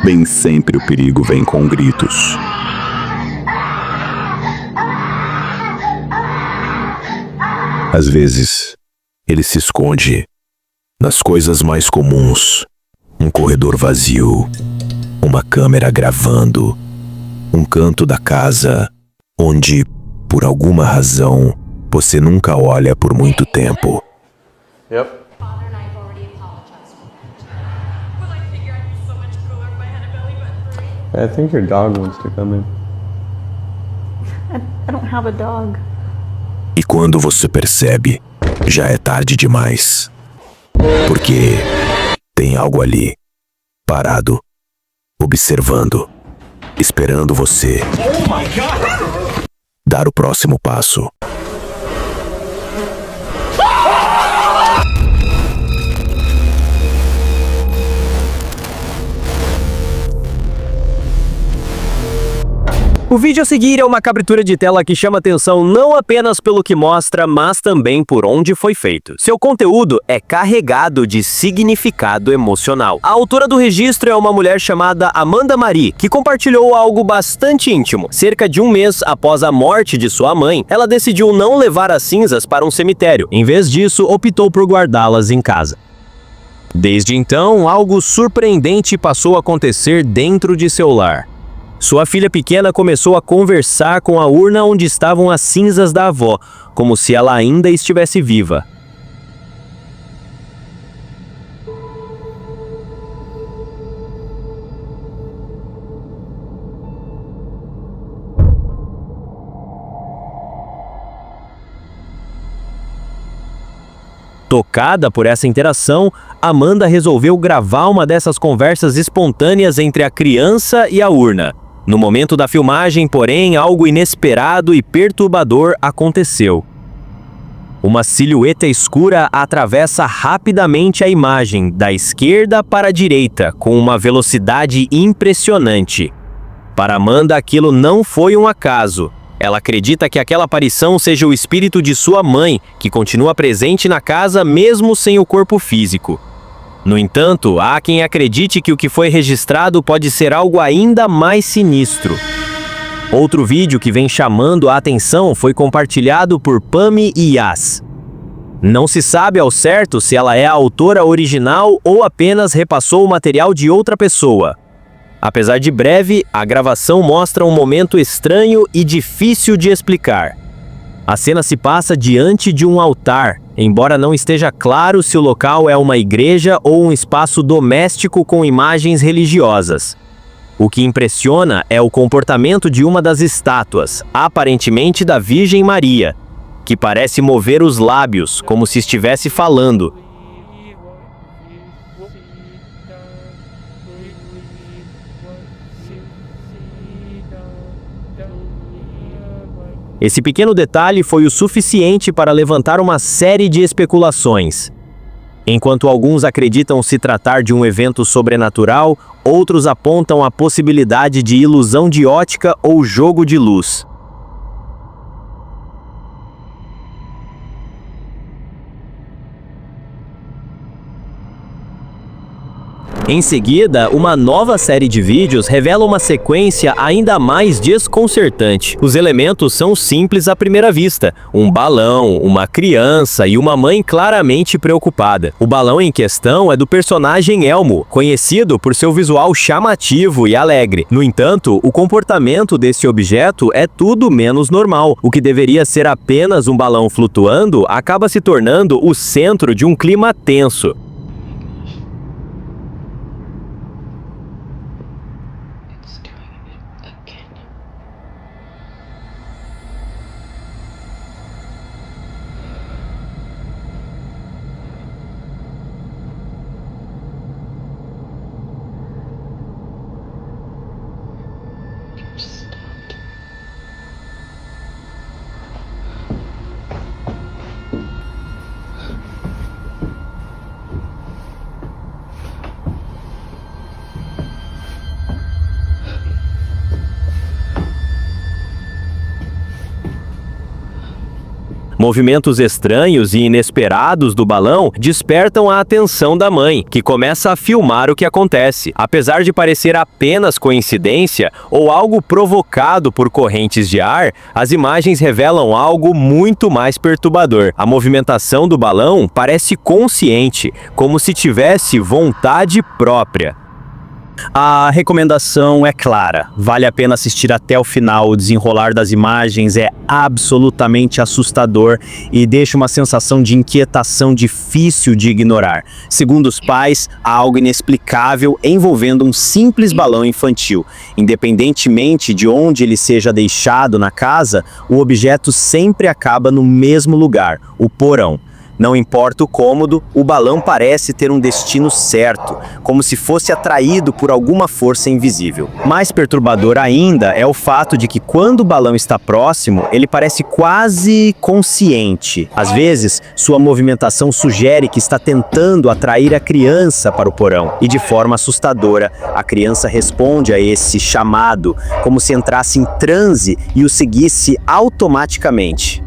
Nem sempre o perigo vem com gritos. Às vezes, ele se esconde nas coisas mais comuns. Um corredor vazio, uma câmera gravando, um canto da casa onde, por alguma razão, você nunca olha por muito tempo. Yep. I think your dog wants to come in. I don't have a dog. E quando você percebe, já é tarde demais. Porque tem algo ali, parado, observando, esperando você dar o próximo passo. O vídeo a seguir é uma captura de tela que chama atenção não apenas pelo que mostra, mas também por onde foi feito. Seu conteúdo é carregado de significado emocional. A autora do registro é uma mulher chamada Amanda Marie, que compartilhou algo bastante íntimo. Cerca de um mês após a morte de sua mãe, ela decidiu não levar as cinzas para um cemitério. Em vez disso, optou por guardá-las em casa. Desde então, algo surpreendente passou a acontecer dentro de seu lar. Sua filha pequena começou a conversar com a urna onde estavam as cinzas da avó, como se ela ainda estivesse viva. Tocada por essa interação, Amanda resolveu gravar uma dessas conversas espontâneas entre a criança e a urna. No momento da filmagem, porém, algo inesperado e perturbador aconteceu. Uma silhueta escura atravessa rapidamente a imagem, da esquerda para a direita, com uma velocidade impressionante. Para Amanda, aquilo não foi um acaso. Ela acredita que aquela aparição seja o espírito de sua mãe, que continua presente na casa mesmo sem o corpo físico. No entanto, há quem acredite que o que foi registrado pode ser algo ainda mais sinistro. Outro vídeo que vem chamando a atenção foi compartilhado por Pami Yas. Não se sabe ao certo se ela é a autora original ou apenas repassou o material de outra pessoa. Apesar de breve, a gravação mostra um momento estranho e difícil de explicar. A cena se passa diante de um altar, embora não esteja claro se o local é uma igreja ou um espaço doméstico com imagens religiosas. O que impressiona é o comportamento de uma das estátuas, aparentemente da Virgem Maria, que parece mover os lábios, como se estivesse falando. Esse pequeno detalhe foi o suficiente para levantar uma série de especulações. Enquanto alguns acreditam se tratar de um evento sobrenatural, outros apontam a possibilidade de ilusão de ótica ou jogo de luz. Em seguida, uma nova série de vídeos revela uma sequência ainda mais desconcertante. Os elementos são simples à primeira vista: um balão, uma criança e uma mãe claramente preocupada. O balão em questão é do personagem Elmo, conhecido por seu visual chamativo e alegre. No entanto, o comportamento desse objeto é tudo menos normal. O que deveria ser apenas um balão flutuando acaba se tornando o centro de um clima tenso. Movimentos estranhos e inesperados do balão despertam a atenção da mãe, que começa a filmar o que acontece. Apesar de parecer apenas coincidência ou algo provocado por correntes de ar, as imagens revelam algo muito mais perturbador. A movimentação do balão parece consciente, como se tivesse vontade própria. A recomendação é clara, vale a pena assistir até o final. O desenrolar das imagens é absolutamente assustador e deixa uma sensação de inquietação difícil de ignorar. Segundo os pais, há algo inexplicável envolvendo um simples balão infantil. Independentemente de onde ele seja deixado na casa, o objeto sempre acaba no mesmo lugar, o porão. Não importa o cômodo, o balão parece ter um destino certo, como se fosse atraído por alguma força invisível. Mais perturbador ainda é o fato de que quando o balão está próximo, ele parece quase consciente. Às vezes, sua movimentação sugere que está tentando atrair a criança para o porão. E de forma assustadora, a criança responde a esse chamado, como se entrasse em transe e o seguisse automaticamente.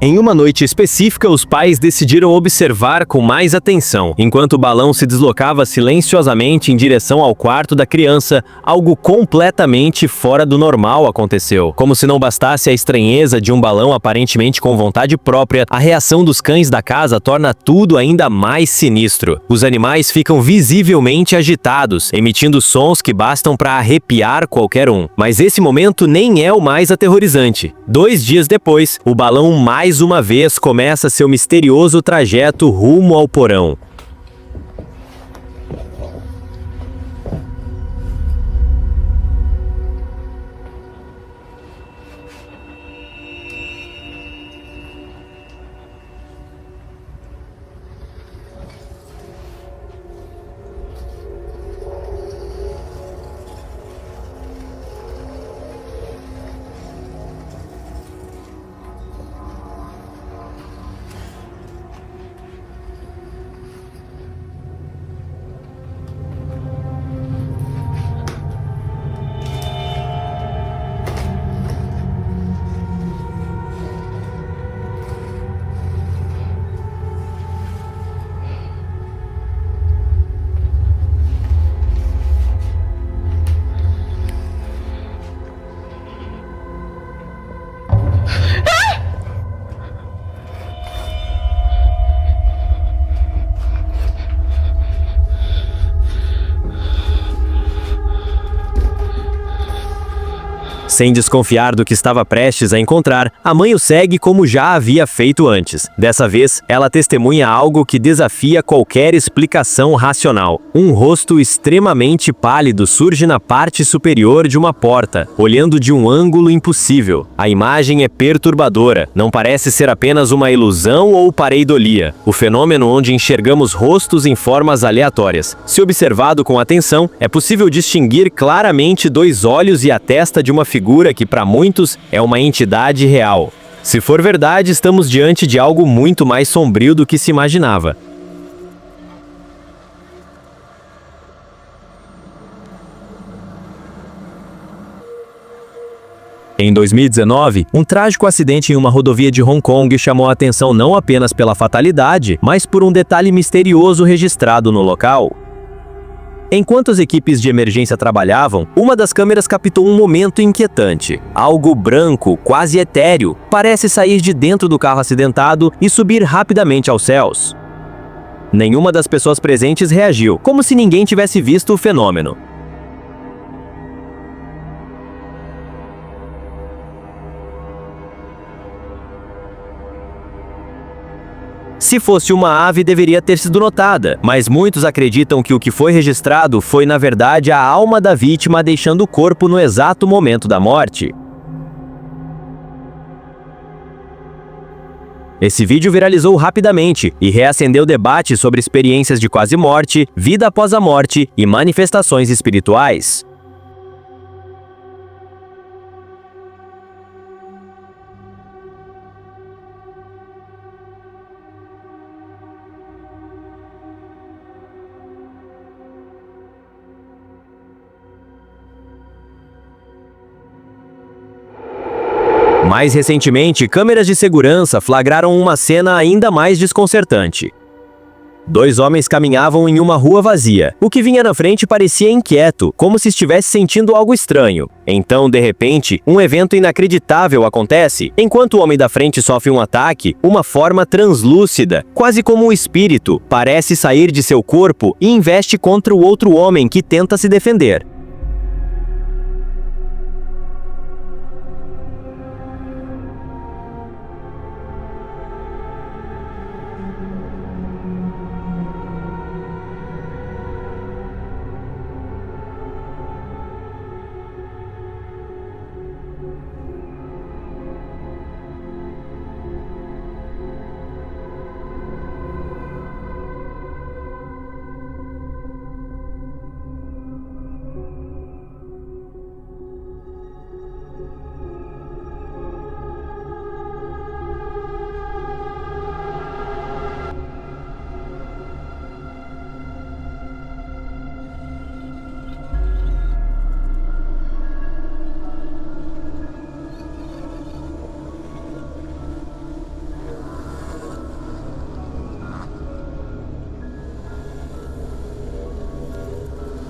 Em uma noite específica, os pais decidiram observar com mais atenção. Enquanto o balão se deslocava silenciosamente em direção ao quarto da criança, algo completamente fora do normal aconteceu. Como se não bastasse a estranheza de um balão aparentemente com vontade própria, a reação dos cães da casa torna tudo ainda mais sinistro. Os animais ficam visivelmente agitados, emitindo sons que bastam para arrepiar qualquer um. Mas esse momento nem é o mais aterrorizante. 2 dias depois, o balão mais uma vez começa seu misterioso trajeto rumo ao porão. Sem desconfiar do que estava prestes a encontrar, a mãe o segue como já havia feito antes. Dessa vez, ela testemunha algo que desafia qualquer explicação racional. Um rosto extremamente pálido surge na parte superior de uma porta, olhando de um ângulo impossível. A imagem é perturbadora, não parece ser apenas uma ilusão ou pareidolia, o fenômeno onde enxergamos rostos em formas aleatórias. Se observado com atenção, é possível distinguir claramente 2 olhos e a testa de uma figura que para muitos é uma entidade real. Se for verdade, estamos diante de algo muito mais sombrio do que se imaginava. Em 2019, um trágico acidente em uma rodovia de Hong Kong chamou a atenção não apenas pela fatalidade, mas por um detalhe misterioso registrado no local. Enquanto as equipes de emergência trabalhavam, uma das câmeras captou um momento inquietante. Algo branco, quase etéreo, parece sair de dentro do carro acidentado e subir rapidamente aos céus. Nenhuma das pessoas presentes reagiu, como se ninguém tivesse visto o fenômeno. Se fosse uma ave, deveria ter sido notada, mas muitos acreditam que o que foi registrado foi, na verdade, a alma da vítima deixando o corpo no exato momento da morte. Esse vídeo viralizou rapidamente e reacendeu debates sobre experiências de quase morte, vida após a morte e manifestações espirituais. Mais recentemente, câmeras de segurança flagraram uma cena ainda mais desconcertante. 2 homens caminhavam em uma rua vazia. O que vinha na frente parecia inquieto, como se estivesse sentindo algo estranho. Então, de repente, um evento inacreditável acontece. Enquanto o homem da frente sofre um ataque, uma forma translúcida, quase como um espírito, parece sair de seu corpo e investe contra o outro homem que tenta se defender.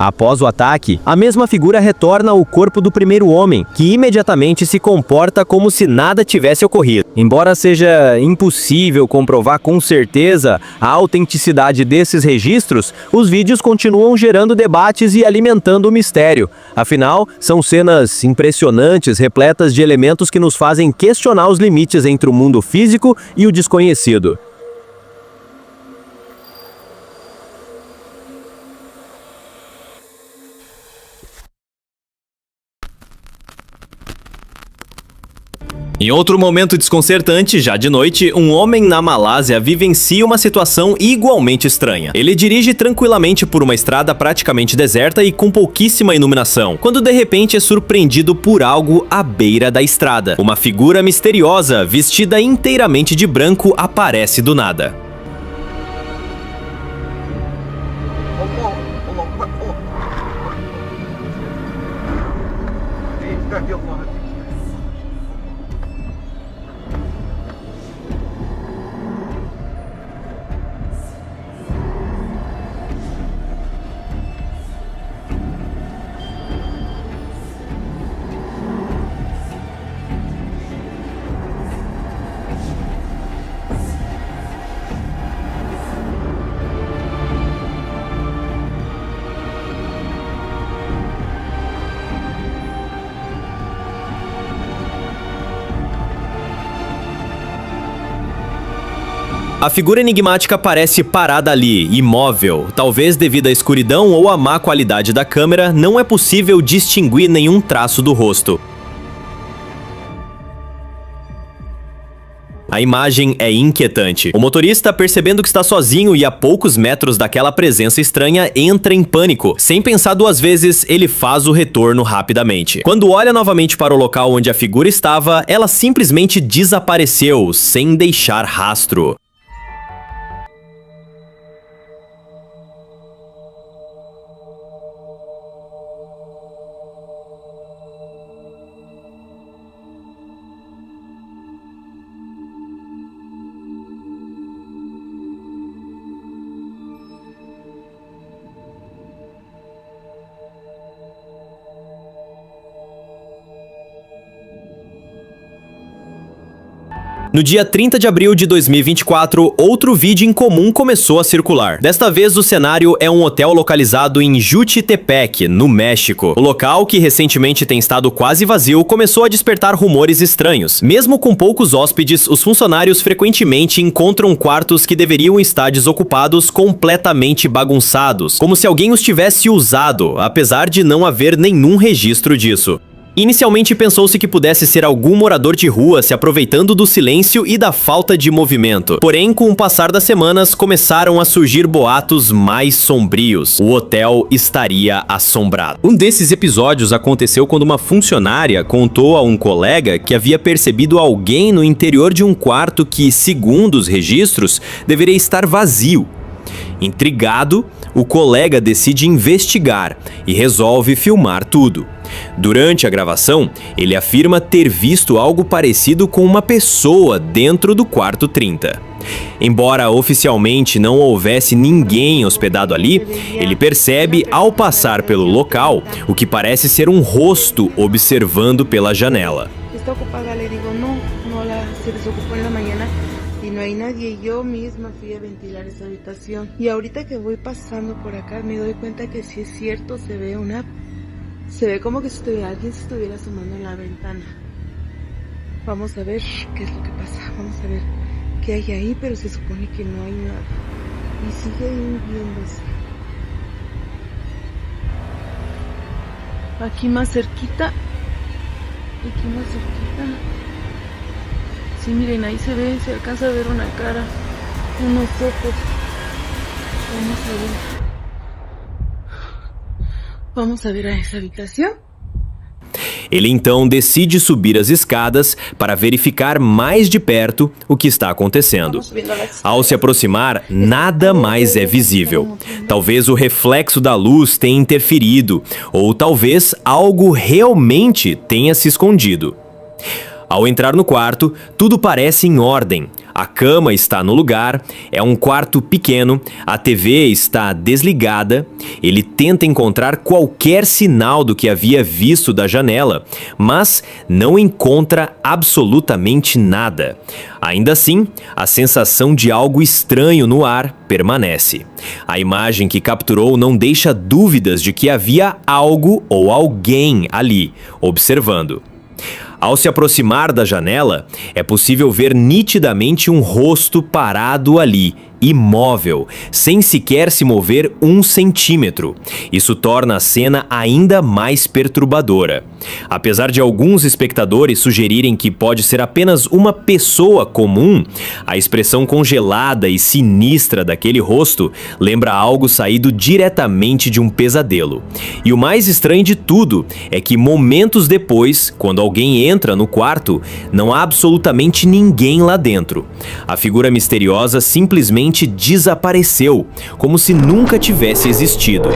Após o ataque, a mesma figura retorna ao corpo do primeiro homem, que imediatamente se comporta como se nada tivesse ocorrido. Embora seja impossível comprovar com certeza a autenticidade desses registros, os vídeos continuam gerando debates e alimentando o mistério. Afinal, são cenas impressionantes, repletas de elementos que nos fazem questionar os limites entre o mundo físico e o desconhecido. Em outro momento desconcertante, já de noite, um homem na Malásia vivencia uma situação igualmente estranha. Ele dirige tranquilamente por uma estrada praticamente deserta e com pouquíssima iluminação, quando de repente é surpreendido por algo à beira da estrada. Uma figura misteriosa, vestida inteiramente de branco, aparece do nada. A figura enigmática parece parada ali, imóvel. Talvez devido à escuridão ou à má qualidade da câmera, não é possível distinguir nenhum traço do rosto. A imagem é inquietante. O motorista, percebendo que está sozinho e a poucos metros daquela presença estranha, entra em pânico. Sem pensar 2 vezes, ele faz o retorno rapidamente. Quando olha novamente para o local onde a figura estava, ela simplesmente desapareceu, sem deixar rastro. No dia 30 de abril de 2024, outro vídeo incomum começou a circular. Desta vez, o cenário é um hotel localizado em Juchitepec, no México. O local, que recentemente tem estado quase vazio, começou a despertar rumores estranhos. Mesmo com poucos hóspedes, os funcionários frequentemente encontram quartos que deveriam estar desocupados completamente bagunçados, como se alguém os tivesse usado, apesar de não haver nenhum registro disso. Inicialmente pensou-se que pudesse ser algum morador de rua se aproveitando do silêncio e da falta de movimento. Porém, com o passar das semanas, começaram a surgir boatos mais sombrios. O hotel estaria assombrado. Um desses episódios aconteceu quando uma funcionária contou a um colega que havia percebido alguém no interior de um quarto que, segundo os registros, deveria estar vazio. Intrigado, o colega decide investigar e resolve filmar tudo. Durante a gravação, ele afirma ter visto algo parecido com uma pessoa dentro do quarto 30. Embora oficialmente não houvesse ninguém hospedado ali, ele percebe ao passar pelo local o que parece ser um rosto observando pela janela. Está ocupada, le digo, se desocupó en la mañana y no hay nadie. Yo misma fui a ventilar esa habitación. Y ahorita que voy pasando por acá me doy cuenta que sí es cierto, se ve como que si alguien se estuviera asomando en la ventana. Vamos a ver qué es lo que pasa, vamos a ver qué hay ahí, pero se supone que no hay nada. Y sigue viéndose. Aquí más cerquita. Sí, miren, ahí se alcanza a ver una cara, unos ojos. Vamos a ver a essa habitação. Ele então decide subir as escadas para verificar mais de perto o que está acontecendo. Ao se aproximar, nada mais é visível. Talvez o reflexo da luz tenha interferido, ou talvez algo realmente tenha se escondido. Ao entrar no quarto, tudo parece em ordem. A cama está no lugar, é um quarto pequeno, a TV está desligada. Ele tenta encontrar qualquer sinal do que havia visto da janela, mas não encontra absolutamente nada. Ainda assim, a sensação de algo estranho no ar permanece. A imagem que capturou não deixa dúvidas de que havia algo ou alguém ali, observando. Ao se aproximar da janela, é possível ver nitidamente um rosto parado ali, imóvel, sem sequer se mover 1 centímetro. Isso torna a cena ainda mais perturbadora. Apesar de alguns espectadores sugerirem que pode ser apenas uma pessoa comum, a expressão congelada e sinistra daquele rosto lembra algo saído diretamente de um pesadelo. E o mais estranho de tudo é que momentos depois, quando alguém entra no quarto, não há absolutamente ninguém lá dentro. A figura misteriosa simplesmente desapareceu, como se nunca tivesse existido.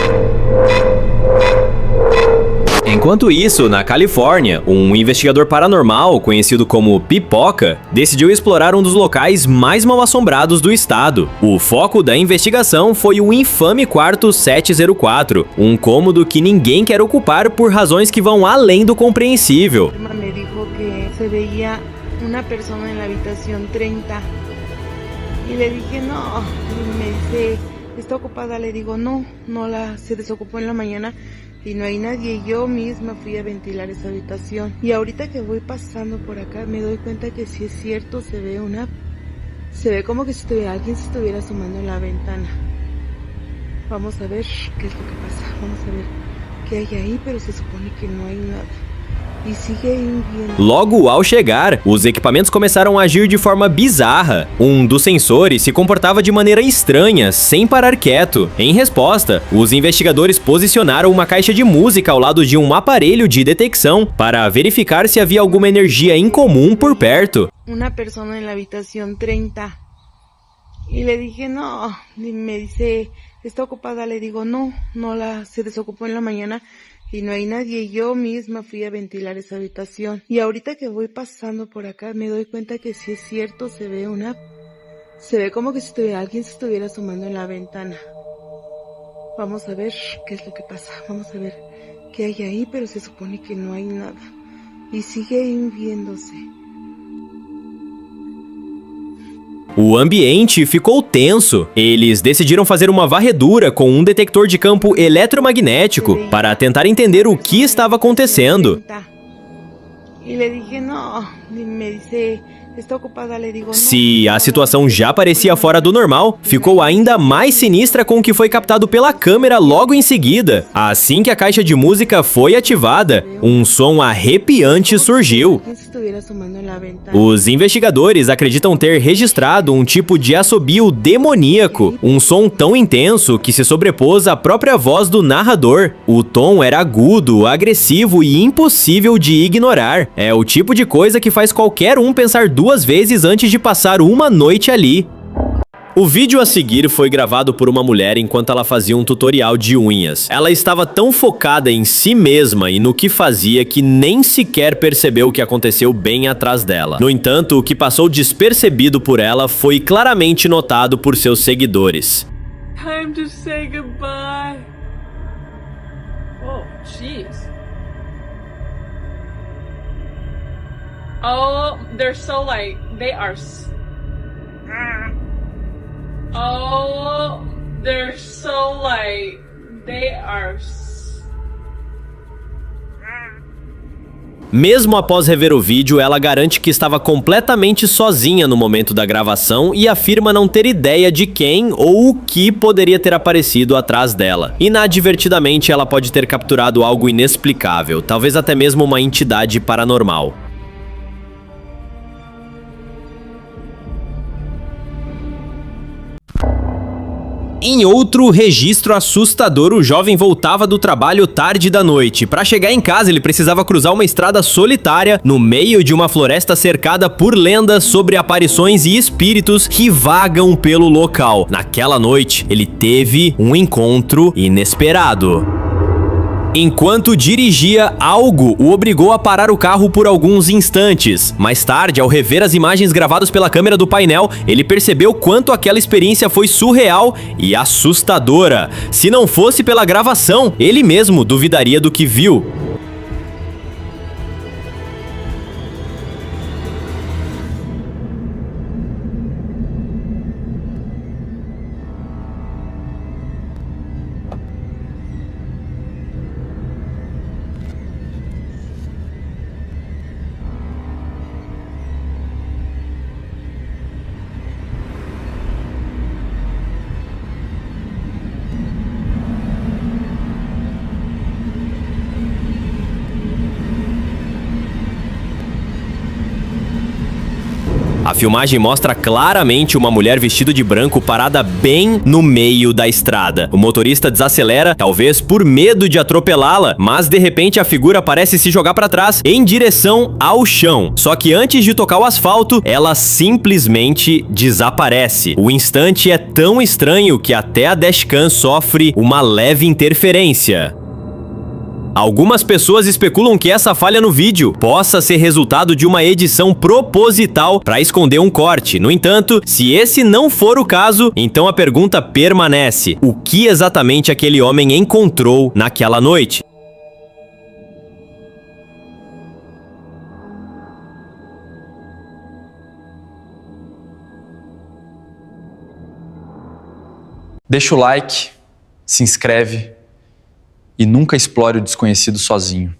Enquanto isso, na Califórnia, um investigador paranormal, conhecido como Pipoca, decidiu explorar um dos locais mais mal-assombrados do estado. O foco da investigação foi o infame quarto 704, um cômodo que ninguém quer ocupar por razões que vão além do compreensível. Me dijo que se veía una persona en la habitación 30 y le dije no, y me dice, está ocupada, le digo no, se desocupó en la mañana y no hay nadie. Yo misma fui a ventilar esa habitación y ahorita que voy pasando por acá me doy cuenta que sí es cierto, se ve como que si alguien se estuviera asomando en la ventana. Vamos a ver qué es lo que pasa, vamos a ver qué hay ahí, pero se supone que no hay nada. E sigue vindo. Logo ao chegar, os equipamentos começaram a agir de forma bizarra. Um dos sensores se comportava de maneira estranha, sem parar quieto. Em resposta, os investigadores posicionaram uma caixa de música ao lado de um aparelho de detecção para verificar se havia alguma energia incomum por perto. Uma pessoa na habitação 30 e le dije no, y me dice, está ocupada, le digo no, se desocupó en la mañana y no hay nadie. Yo misma fui a ventilar esa habitación y ahorita que voy pasando por acá me doy cuenta que sí es cierto, se ve como que si alguien se estuviera asomando en la ventana. Vamos a ver qué es lo que pasa, vamos a ver qué hay ahí, pero se supone que no hay nada y sigue viéndose. O ambiente ficou tenso. Eles decidiram fazer uma varredura com um detector de campo eletromagnético para tentar entender o que estava acontecendo. E le dije, no, y me dice, Está ocupada, le digo, no. Se a situação já parecia fora do normal, ficou ainda mais sinistra com o que foi captado pela câmera logo em seguida. Assim que a caixa de música foi ativada, um som arrepiante surgiu. Quien se estuviera asomando en la ventana. Os investigadores acreditam ter registrado um tipo de assobio demoníaco, um som tão intenso que se sobrepôs à própria voz do narrador. O tom era agudo, agressivo e impossível de ignorar. É o tipo de coisa que faz qualquer um pensar duas vezes antes de passar uma noite ali. O vídeo a seguir foi gravado por uma mulher enquanto ela fazia um tutorial de unhas. Ela estava tão focada em si mesma e no que fazia que nem sequer percebeu o que aconteceu bem atrás dela. No entanto, o que passou despercebido por ela foi claramente notado por seus seguidores. Time to say goodbye. Oh, jeez. Oh, they're so like, they are. Oh, they're so like, they are. Mesmo após rever o vídeo, ela garante que estava completamente sozinha no momento da gravação e afirma não ter ideia de quem ou o que poderia ter aparecido atrás dela. Inadvertidamente, ela pode ter capturado algo inexplicável, talvez até mesmo uma entidade paranormal. Em outro registro assustador, o jovem voltava do trabalho tarde da noite. Para chegar em casa, ele precisava cruzar uma estrada solitária no meio de uma floresta cercada por lendas sobre aparições e espíritos que vagam pelo local. Naquela noite, ele teve um encontro inesperado. Enquanto dirigia, algo o obrigou a parar o carro por alguns instantes. Mais tarde, ao rever as imagens gravadas pela câmera do painel, ele percebeu quanto aquela experiência foi surreal e assustadora. Se não fosse pela gravação, ele mesmo duvidaria do que viu. A filmagem mostra claramente uma mulher vestida de branco parada bem no meio da estrada. O motorista desacelera, talvez por medo de atropelá-la, mas de repente a figura parece se jogar para trás em direção ao chão. Só que antes de tocar o asfalto, ela simplesmente desaparece. O instante é tão estranho que até a dashcam sofre uma leve interferência. Algumas pessoas especulam que essa falha no vídeo possa ser resultado de uma edição proposital para esconder um corte. No entanto, se esse não for o caso, então a pergunta permanece: o que exatamente aquele homem encontrou naquela noite? Deixa o like, se inscreve e nunca explore o desconhecido sozinho.